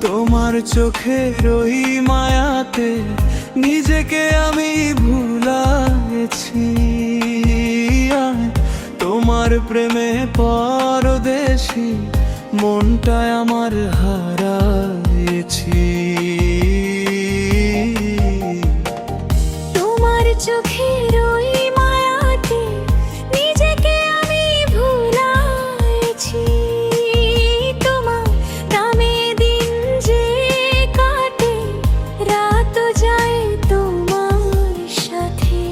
তোমার চোখের ওই মায়াতে নিজেকে আমি ভুলাইছি। তোমার প্রেমে পরদেশী মনটায় আমার হারাইছি। তোমার চোখের ওই মায়াতে নিজেকে আমি ভুলাইছি। তোমার নামে দিন যে কাটে, রাত যায় তোমার সাথে।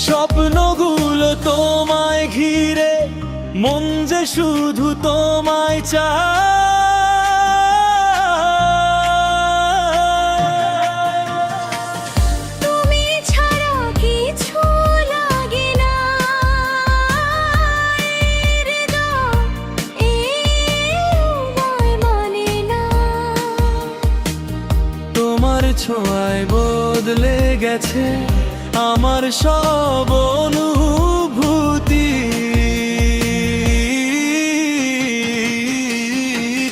স্বপ্নগুলো তোমায় ঘিরে, মন যে শুধু তোমায় চায়। তুমি ছাড়া কিছু লাগে না, মানে না। তোমার ছোঁয়ায় বদলে গেছে আমার সব অনুভূতি।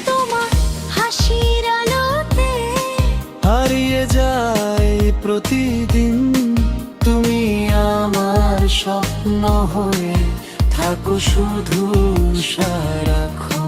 তোমার হাসির আলোতে হারিয়ে যায় প্রতিদিন। তুমি আমার স্বপ্ন হয়ে থাকো শুধু সারাক্ষণ।